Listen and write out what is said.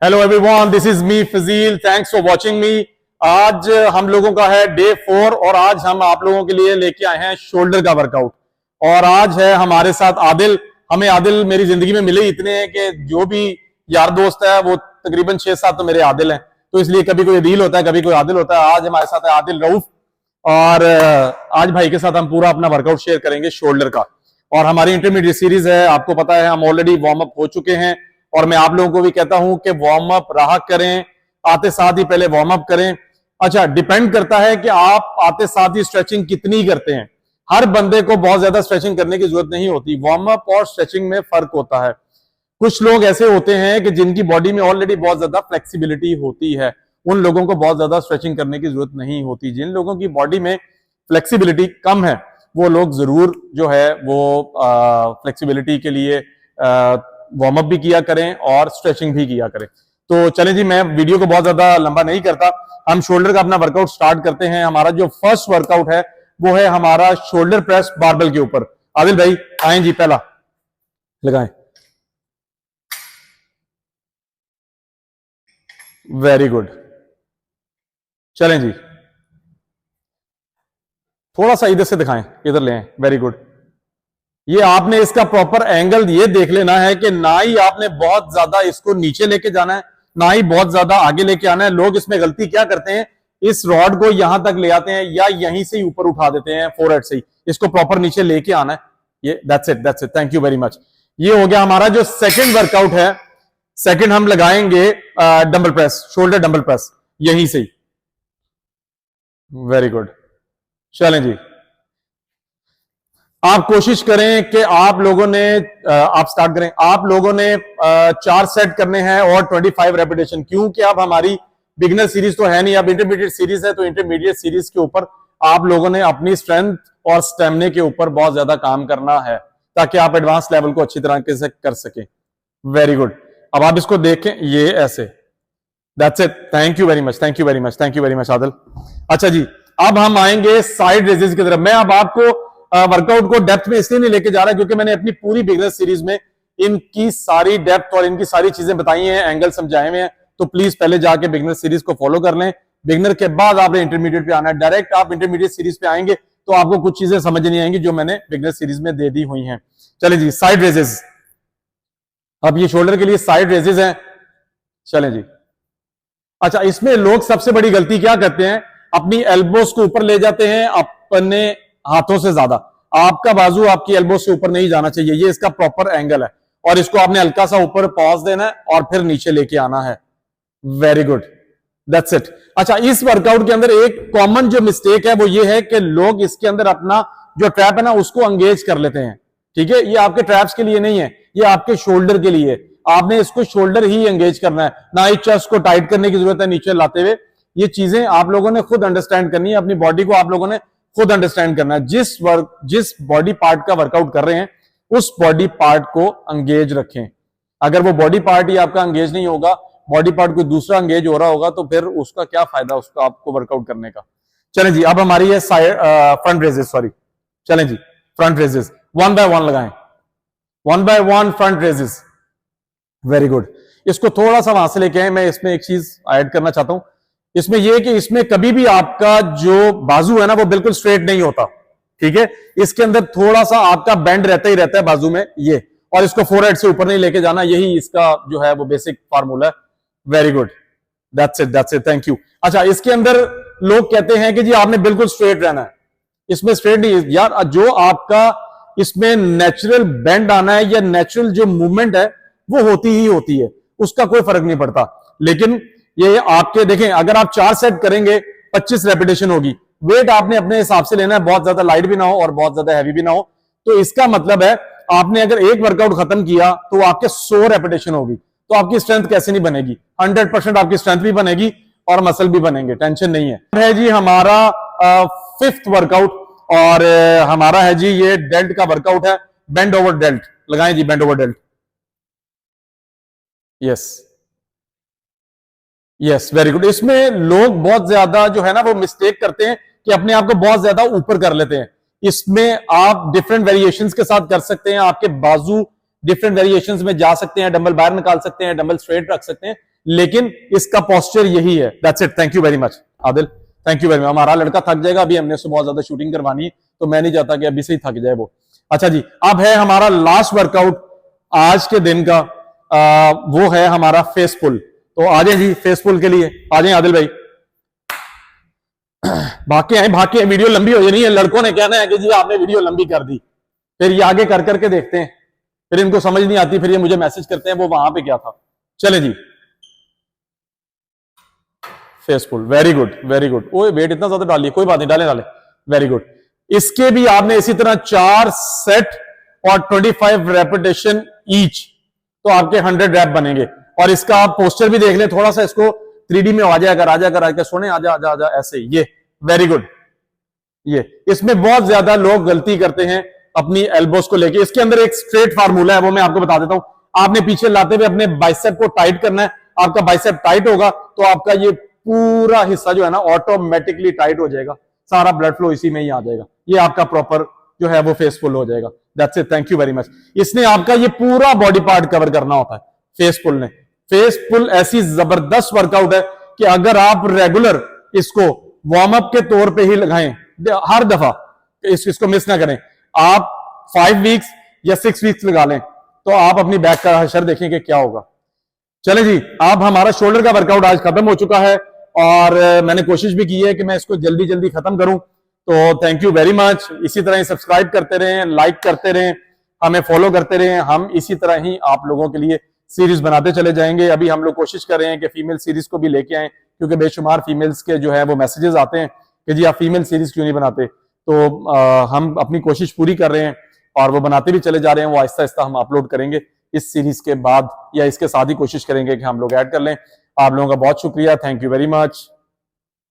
Hello everyone, this is me Fazil. Thanks for watching me. आज हम लोगों का है डे 4 और आज हम आप लोगों के लिए लेके आए हैं शोल्डर का वर्कआउट। और आज है हमारे साथ आदिल। हमें आदिल मेरी जिंदगी में मिले इतने हैं कि जो भी यार दोस्त है वो तकरीबन 6-7 तो मेरे आदिल हैं, तो इसलिए कभी कोई अदील होता है, कभी कोई आदिल होता है। आज हमारे साथ है आदिल रऊफ और आज भाई के साथ हम पूरा अपना वर्कआउट शेयर करेंगे शोल्डर का। और हमारी इंटरमीडिएट सीरीज है, आपको पता है हम ऑलरेडी वार्म अप हो चुके हैं और मैं आप लोगों को भी कहता हूं कि वार्म अप रहा करें, आते साथ ही पहले वार्म अप करें। अच्छा, डिपेंड करता है कि आप आते साथ ही स्ट्रेचिंग कितनी करते हैं। हर बंदे को बहुत ज्यादा स्ट्रेचिंग करने की जरूरत नहीं होती, वार्म अप और स्ट्रेचिंग में फर्क होता है। कुछ लोग ऐसे होते हैं कि जिनकी बॉडी में ऑलरेडी बहुत ज्यादा फ्लेक्सिबिलिटी होती है, उन लोगों को बहुत ज्यादा स्ट्रेचिंग करने की जरूरत नहीं होती। जिन लोगों की बॉडी में फ्लेक्सिबिलिटी कम है वो लोग जरूर जो है वो फ्लेक्सिबिलिटी के लिए वार्म अप भी किया करें और स्ट्रेचिंग भी किया करें। तो चलें जी, मैं वीडियो को बहुत ज्यादा लंबा नहीं करता, हम शोल्डर का अपना वर्कआउट स्टार्ट करते हैं। हमारा जो फर्स्ट वर्कआउट है वो है हमारा शोल्डर प्रेस बारबेल के ऊपर। आदिल भाई आए जी, पहला लगाएं। वेरी गुड, चलें जी, थोड़ा सा इधर से दिखाएं, इधर ले आए। Very good. ये आपने इसका प्रॉपर एंगल ये देख लेना है कि ना ही आपने बहुत ज्यादा इसको नीचे लेके जाना है, ना ही बहुत ज्यादा आगे लेके आना है। लोग इसमें गलती क्या करते हैं, इस रॉड को यहां तक ले आते हैं या यहीं से ही ऊपर उठा देते हैं, फोरहेड से ही। इसको प्रॉपर नीचे लेके आना है। ये that's it, thank you very much. ये हो गया हमारा जो सेकंड वर्कआउट है। सेकंड हम लगाएंगे dumbbell press, shoulder dumbbell press, यहीं से ही। वेरी गुड, चलें जी। आप कोशिश करें कि आप लोगों ने आप स्टार्ट करें। आप लोगों ने 4 सेट करने हैं और 25 रेपिटेशन, क्योंकि अब हमारी बिगिनर सीरीज तो है नहीं, अब इंटरमीडिएट सीरीज है। तो इंटरमीडिएट सीरीज के ऊपर आप लोगों ने अपनी स्ट्रेंथ और स्टेमिना के ऊपर बहुत ज्यादा काम करना है ताकि आप एडवांस लेवल को अच्छी तरह से कर सकें। Very good. अब आप इसको देखें, ये ऐसे। That's it, thank you very much, thank you very much, thank you very much Adil. अच्छा जी, अब हम आएंगे साइड रेजेस की तरफ। मैं अब आपको वर्कआउट को डेप्थ में इसलिए नहीं लेके जा रहा क्योंकि मैंने अपनी पूरी बिगनर सीरीज में इनकी सारी डेप्थ और इनकी सारी चीजें बताई हैं, एंगल समझाए हुए हैं। तो प्लीज पहले जाके बिगनर सीरीज को फॉलो कर लें। बिगनर के बाद आपने इंटरमीडिएट पे आना है। डायरेक्ट आप इंटरमीडिएट सीरीज पे आएंगे तो आपको कुछ चीजें समझ नहीं आएंगी जो मैंने बिगनर सीरीज में दे दी हुई हैं। चले जी, साइड रेजेस। अब ये शोल्डर के लिए साइड रेजेस हैं। चले जी। अच्छा, इसमें लोग सबसे बड़ी गलती क्या करते हैं, अपनी एल्बोस को ऊपर ले जाते हैं अपने हाथों से ज्यादा। आपका बाजू आपकी एल्बो से ऊपर नहीं जाना चाहिए, ये इसका प्रॉपर एंगल है। और इसको आपने हल्का सा ऊपर पॉज देना है और फिर नीचे लेके आना है। Very good, that's it. अच्छा, इस वर्कआउट के अंदर एक कॉमन जो मिस्टेक है वो ये है कि लोग इसके अंदर अपना जो ट्रैप है ना उसको एंगेज कर लेते हैं। ठीक है, ये आपके ट्रैप्स के लिए नहीं है, ये आपके शोल्डर के लिए। आपने इसको शोल्डर ही एंगेज करना है, ना ही चेस्ट को टाइट करने की जरूरत है नीचे लाते हुए। ये चीजें आप लोगों ने खुद अंडरस्टैंड करनी है, अपनी बॉडी को आप लोगों ने खुद अंडरस्टैंड करना है। जिस बॉडी पार्ट का वर्कआउट कर रहे हैं उस बॉडी पार्ट को एंगेज रखें। अगर वो बॉडी पार्ट ही आपका एंगेज नहीं होगा, बॉडी पार्ट कोई दूसरा एंगेज हो रहा होगा, तो फिर उसका क्या फायदा उसका आपको वर्कआउट करने का। चलें जी, अब हमारी है फ्रंट रेजेस, सॉरी। चलें जी, फ्रंट रेजेस 1 बाय 1 लगाएं। 1 by 1 front raises. Very good. इसको थोड़ा सा वहां से लेके आए। मैं इसमें एक चीज ऐड करना चाहता हूं, इसमें यह कि इसमें कभी भी आपका जो बाजू है ना वो बिल्कुल स्ट्रेट नहीं होता। ठीक है, इसके अंदर थोड़ा सा आपका बेंड रहता ही रहता है बाजू में ये, और इसको फोरहेड से ऊपर नहीं लेके जाना, यही इसका जो है वो बेसिक फार्मूला है। Very good, that's it, thank you. अच्छा, इसके अंदर लोग कहते हैं कि जी आपने बिल्कुल स्ट्रेट रहना है। इसमें स्ट्रेट नहीं यार, जो आपका इसमें नेचुरल बेंड आना है या नेचुरल जो मूवमेंट है वो होती ही होती है, उसका कोई फर्क नहीं पड़ता। लेकिन ये आपके देखें, अगर आप 4 सेट करेंगे 25 रेपिटेशन होगी। वेट आपने अपने हिसाब से लेना है, बहुत ज्यादा लाइट भी ना हो और बहुत ज्यादा हैवी भी ना हो। तो इसका मतलब है आपने अगर एक वर्कआउट खत्म किया तो आपके 100 रेपिटेशन होगी, तो आपकी स्ट्रेंथ कैसे नहीं बनेगी। 100% आपकी स्ट्रेंथ भी बनेगी और मसल भी बनेंगे, टेंशन नहीं है जी। हमारा 5th वर्कआउट और हमारा है जी ये डेल्ट का वर्कआउट है, बेंड ओवर डेल्ट। लगाएं जी, bend over delt. Yes, very good. इसमें लोग बहुत ज्यादा जो है ना वो मिस्टेक करते हैं कि अपने आप को बहुत ज्यादा ऊपर कर लेते हैं। इसमें आप डिफरेंट वेरिएशंस के साथ कर सकते हैं। आपके बाजू डिफरेंट वेरिएशंस में जा सकते हैं, डंबल बाहर निकाल सकते हैं, डंबल स्ट्रेट रख सकते हैं, लेकिन इसका पोस्चर यही है। That's it. Thank you very much Adil, thank you very much. हमारा लड़का थक जाएगा, अभी हमने उससे बहुत ज्यादा शूटिंग करवानी है, तो मैं नहीं चाहता कि अभी से ही थक जाए वो। अच्छा जी, अब है हमारा लास्ट वर्कआउट आज के दिन का, वो है हमारा फेस पुल। तो आ जाए जी फेस पुल के लिए, आ जाए आदिल भाई। भाग के वीडियो लंबी हो जानी है, लड़कों ने कहना है कि जी आपने वीडियो लंबी कर दी, फिर ये आगे कर करके देखते हैं, फिर इनको समझ नहीं आती, फिर ये मुझे मैसेज करते हैं वो वहां पे क्या था। चले जी फेसफुल, वेरी गुड वेरी गुड। ओए वेट इतना ज्यादा डालिए, कोई बात नहीं, डाले डाले, वेरी गुड। इसके भी आपने इसी तरह 4 सेट और 25 रेपिटेशन ईच, तो आपके 100 रैप बनेंगे। और इसका आप पोस्टर भी देख लें, थोड़ा सा इसको 3D में आ जाएगा, राजा कर आके सोने आजा आजा आजा, ऐसे ये वेरी गुड। ये इसमें बहुत ज्यादा लोग गलती करते हैं अपनी एल्बोस को लेके। इसके अंदर एक स्ट्रेट फार्मूला है, वो मैं आपको बता देता हूं। आपने पीछे लाते हुए अपने बाइसेप को टाइट करना है, आपका बाइसेप टाइट होगा तो आपका ये पूरा हिस्सा जो है ना ऑटोमेटिकली टाइट हो जाएगा, सारा ब्लड फ्लो इसी में ही आ जाएगा, ये आपका प्रॉपर जो है वो फेस पुल हो जाएगा। That's it, thank you very much. इसने आपका ये पूरा बॉडी पार्ट कवर करना होता है फेस पुल ने। फेस पुल ऐसी जबरदस्त वर्कआउट है कि अगर आप रेगुलर इसको वार्म अप के तौर पे ही लगाएं, हर दफा इसको मिस ना करें, आप 5 वीक्स या 6 वीक्स लगा लें, तो आप अपनी बैक का हशर देखेंगे क्या होगा। चले जी, अब हमारा शोल्डर का वर्कआउट आज खत्म हो चुका है, और मैंने कोशिश भी की है कि मैं इसको जल्दी जल्दी खत्म करूं। तो थैंक यू वेरी मच। इसी तरह ही सब्सक्राइब करते रहें, लाइक करते रहें, हमें फॉलो करते रहें। हम इसी तरह ही आप लोगों के लिए सीरीज बनाते चले जाएंगे। अभी हम लोग कोशिश कर रहे हैं कि फीमेल सीरीज को भी लेके आए, क्योंकि बेशुमार फीमेल्स के जो है वो मैसेजेस आते हैं कि जी आप फीमेल सीरीज क्यों नहीं बनाते। तो हम अपनी कोशिश पूरी कर रहे हैं और वो बनाते भी चले जा रहे हैं। वो आहिस्ता आहिस्ता हम अपलोड करेंगे इस सीरीज के बाद, या इसके साथ ही कोशिश करेंगे कि हम लोग ऐड कर लें। आप लोगों का बहुत शुक्रिया, थैंक यू वेरी मच।